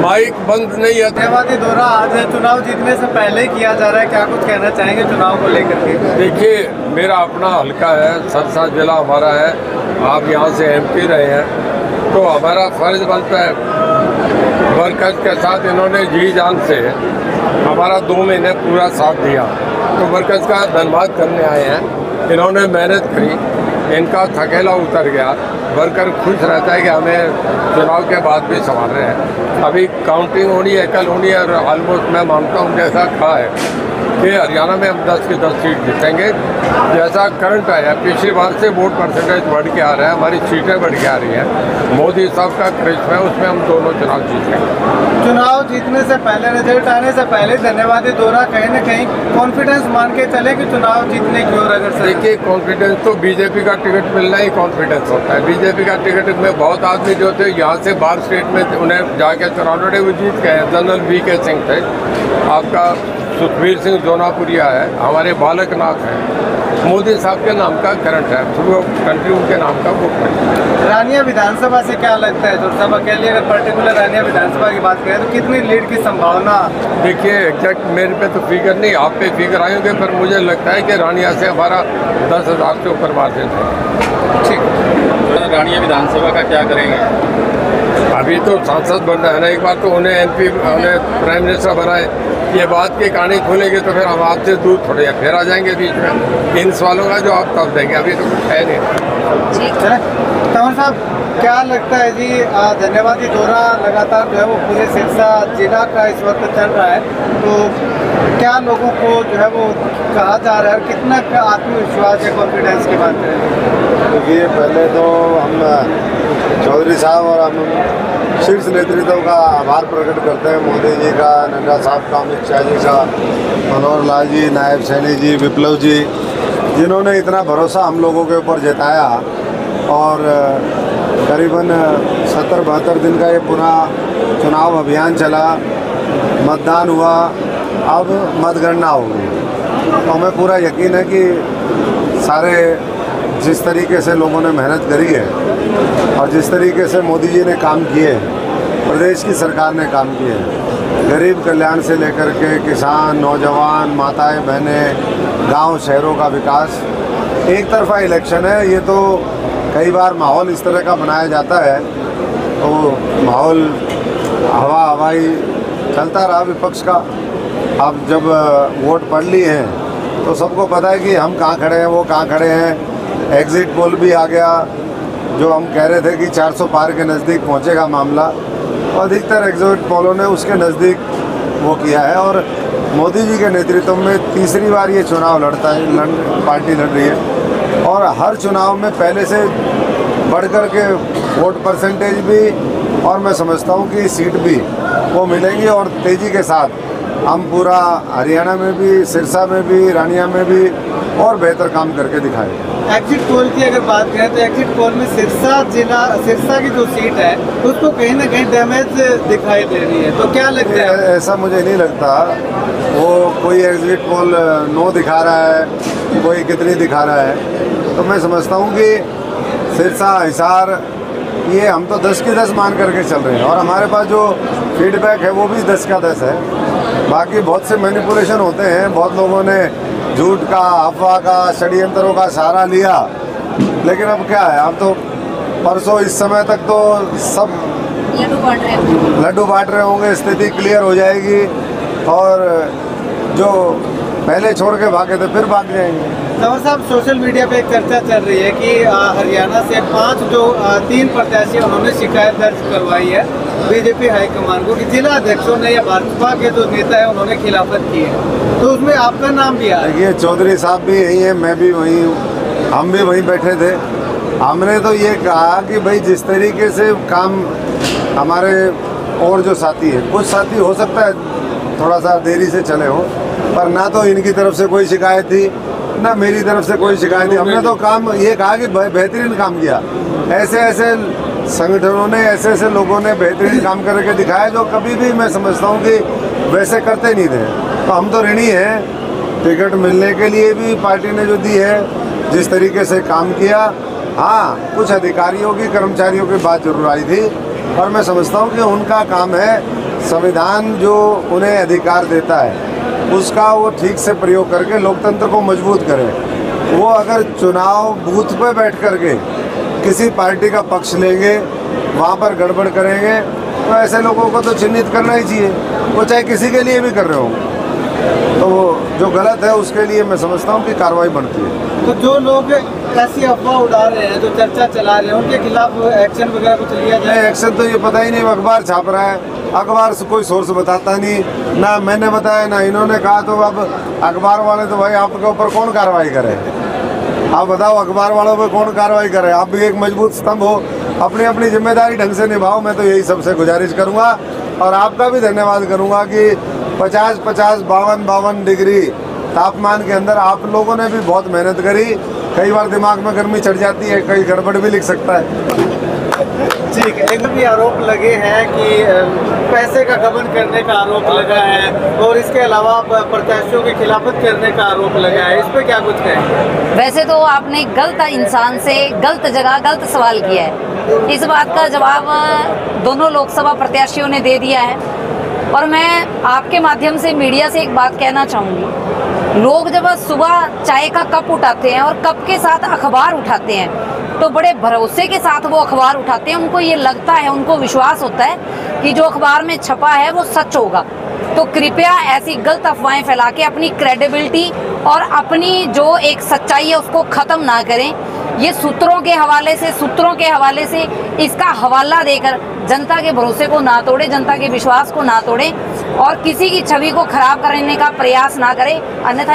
Mic बंद नहीं है। धन्यवादी दौरा आज है, चुनाव जीतने से पहले किया जा रहा है, क्या कुछ कहना चाहेंगे चुनाव को लेकर के? देखिए, मेरा अपना हल्का है, सरसा जिला हमारा है। आप यहाँ से MP रहे हैं, तो हमारा फर्ज बनता है। वर्कर्स के साथ इन्होंने जी जान से हमारा 2 महीने पूरा साथ दिया, तो वर्कर्स का धन्यवाद करने आए हैं। इन्होंने मेहनत करी, इनका थकेला उतर गया। वर्कर खुश रहता है कि हमें चुनाव के बाद भी संभाल रहे हैं। अभी काउंटिंग होनी है, कल होनी है, और ऑलमोस्ट मैं मानता हूँ जैसा कहा है कि हरियाणा में हम 10 की 10 सीट जीतेंगे। जैसा करंट आया, पिछली बार से वोट परसेंटेज बढ़ के आ रहा है, हमारी सीटें बढ़ के आ रही हैं। मोदी साहब का करिश्मा है, उसमें हम दोनों चुनाव जीतेंगे। चुनाव जीतने से पहले, रिजल्ट आने से पहले धन्यवादी दौरा कहीं न कहीं कॉन्फिडेंस मान के चले कि चुनाव जीतने की ओर अगर देखिए, कॉन्फिडेंस तो बीजेपी का टिकट मिलना ही कॉन्फिडेंस होता है। बीजेपी का टिकट में बहुत आदमी जो थे यहाँ से बाहर स्टेट में उन्हें जाके चुनाव लड़े, वो जीत गए। जनरल VK सिंह थे, आपका सुखबीर सिंह जोनापुरिया है, हमारे बालकनाथ हैं। मोदी साहब के नाम का करंट है, थ्रू कंट्री उनके नाम का वोट है। रानिया विधानसभा से क्या लगता है? जो सभा के लिए अगर पर्टिकुलर रानिया विधानसभा की बात करें तो कितनी लीड की संभावना? देखिए, एग्जैक्ट मेरे पे तो फिगर नहीं, आप पे फिगर आए होंगे, पर मुझे लगता है कि रानिया से हमारा 10,000 से ऊपर मार्जिन है। ठीक। रानिया विधानसभा का क्या करेंगे? अभी तो सांसद बनना है ना, एक बार तो उन्हें MP, उन्हें प्राइम मिनिस्टर बनाए। ये बात की कहानी खोलेंगे तो फिर हम आपसे दूर थोड़े फिर आ जाएंगे बीच में। इन सवालों का जवाब तब देंगे, अभी तो कुछ है नहीं। तंवर साहब, क्या लगता है जी, धन्यवादी दौरा लगातार जो है वो पूरे सिरसा जिला का इस वक्त चल रहा है, तो क्या लोगों को जो है वो कहा जा रहा है, कितना आत्मविश्वास है, कॉन्फिडेंस की बात करें? देखिए, पहले तो हम चौधरी साहब और हम शीर्ष नेतृत्व का आभार प्रकट करते हैं। मोदी जी का, नड्डा साहब का, अमित शाह जी का, मनोहर लाल जी, नायब सैनी जी, विप्लव जी, जिन्होंने इतना भरोसा हम लोगों के ऊपर जताया। और करीबन 70-72 दिन का ये पूरा चुनाव अभियान चला, मतदान हुआ, अब मतगणना होगी। तो हमें पूरा यकीन है कि सारे जिस तरीके से लोगों ने मेहनत करी है और जिस तरीके से मोदी जी ने काम किए, प्रदेश की सरकार ने काम किए, गरीब कल्याण से लेकर के किसान, नौजवान, माताएं, बहनें, गांव शहरों का विकास। एक तरफा इलेक्शन है, ये तो कई बार माहौल इस तरह का बनाया जाता है, तो माहौल हवाई चलता रहा विपक्ष का। अब जब वोट पड़ लिए हैं तो सबको पता है कि हम कहाँ खड़े हैं, वो कहाँ खड़े हैं। एग्ज़िट पोल भी आ गया, जो हम कह रहे थे कि 400 पार के नज़दीक पहुँचेगा मामला, और अधिकतर एग्जिट पोलों ने उसके नज़दीक वो किया है। और मोदी जी के नेतृत्व में तीसरी बार ये चुनाव पार्टी लड़ रही है, और हर चुनाव में पहले से बढ़ कर के वोट परसेंटेज भी, और मैं समझता हूँ कि सीट भी वो मिलेंगी। और तेज़ी के साथ हम पूरा हरियाणा में भी, सिरसा में भी, रानिया में भी और बेहतर काम करके दिखाएंगे। एग्जिट पोल की अगर बात करें तो एग्जिट पोल में सिरसा की जो सीट है उसको कहीं ना कहीं डैमेज दिखाई दे रही है, तो क्या लगता है? ऐसा मुझे नहीं लगता। वो कोई एग्जिट पोल 9 दिखा रहा है, कोई कितनी दिखा रहा है, तो मैं समझता हूँ कि सिरसा, हिसार, ये हम तो 10 की 10 मान करके चल रहे हैं, और हमारे पास जो फीडबैक है वो भी 10 का 10 है। बाकी बहुत से मैनिपुलेशन होते हैं, बहुत लोगों ने झूठ का, अफवाह का, षड्यंत्रों का सहारा लिया, लेकिन अब क्या है, अब तो परसों इस समय तक तो सब लड्डू बांट रहे होंगे, स्थिति क्लियर हो जाएगी, और जो पहले छोड़ के भागे थे फिर भाग जाएंगे। तंवर साहब, सोशल मीडिया पे एक चर्चा चल रही है कि हरियाणा से 3 प्रत्याशी उन्होंने शिकायत दर्ज करवाई है बीजेपी हाईकमान को कि जिला अध्यक्षों ने या भाजपा के जो नेता है उन्होंने खिलाफत की है, तो उसमें आपका नाम भी आया। देखिए, चौधरी साहब भी यही हैं, मैं भी वहीं हूँ, हम भी वहीं बैठे थे। हमने तो ये कहा कि भाई जिस तरीके से काम हमारे और जो साथी हैं, कुछ साथी हो सकता है थोड़ा सा देरी से चले हो, पर ना तो इनकी तरफ से कोई शिकायत थी, ना मेरी तरफ से कोई शिकायत थी। हमने तो काम ये कहा कि बेहतरीन काम किया। ऐसे संगठनों ने, ऐसे लोगों ने बेहतरीन काम करके दिखाया, जो कभी भी मैं समझता हूँ कि वैसे करते नहीं थे। तो हम तो ऋणी हैं टिकट मिलने के लिए भी, पार्टी ने जो दी है, जिस तरीके से काम किया। हाँ, कुछ अधिकारियों की, कर्मचारियों की बात जरूर आई थी, और मैं समझता हूँ कि उनका काम है, संविधान जो उन्हें अधिकार देता है उसका वो ठीक से प्रयोग करके लोकतंत्र को मजबूत करें। वो अगर चुनाव बूथ पे बैठ करके किसी पार्टी का पक्ष लेंगे, वहाँ पर गड़बड़ करेंगे, तो ऐसे लोगों को तो चिन्हित करना ही चाहिए, वो चाहे किसी के लिए भी कर रहे हो। तो जो गलत है उसके लिए मैं समझता हूँ कि कार्रवाई बनती है। तो जो लोग ऐसी अफवाह उड़ा रहे हैं, जो चर्चा चला रहे हैं, उनके खिलाफ एक्शन वगैरह कुछ लिया जाए? एक्शन तो ये पता ही नहीं, अखबार छाप रहा है, अखबार से कोई सोर्स बताता नहीं, ना मैंने बताया ना इन्होंने कहा, तो अब अखबार वाले तो भाई आपके ऊपर कौन कार्रवाई करे? आप बताओ, अखबार वालों पे कौन कार्रवाई करे? आप भी एक मजबूत स्तंभ हो, अपनी अपनी जिम्मेदारी ढंग से निभाओ। मैं तो यही सबसे गुजारिश करूँगा और आपका भी धन्यवाद करूँगा कि 50-50, 52-52 डिग्री तापमान के अंदर आप लोगों ने भी बहुत मेहनत करी। कई बार दिमाग में गर्मी चढ़ जाती है, कई गड़बड़ भी लिख सकता है। ठीक है। एक भी आरोप लगे हैं कि पैसे का गबन करने का आरोप लगा है और इसके अलावा प्रत्याशियों की खिलाफत करने का आरोप लगा है, इस पे क्या कुछ कहें? वैसे तो आपने गलत इंसान से गलत जगह गलत सवाल किया है। इस बात का जवाब दोनों लोकसभा प्रत्याशियों ने दे दिया है और मैं आपके माध्यम से मीडिया से एक बात कहना चाहूँगी। लोग जब सुबह चाय का कप उठाते हैं और कप के साथ अखबार उठाते हैं तो बड़े भरोसे के साथ वो अखबार उठाते हैं। उनको ये लगता है, उनको विश्वास होता है कि जो अखबार में छपा है वो सच होगा। तो कृपया ऐसी गलत अफवाहें फैला के अपनी क्रेडिबिलिटी और अपनी जो एक सच्चाई है उसको ख़त्म ना करें। ये सूत्रों के हवाले से इसका हवाला देकर जनता के भरोसे को ना तोड़े, जनता के विश्वास को ना तोड़े और किसी की छवि को खराब करने का प्रयास ना करें, अन्यथा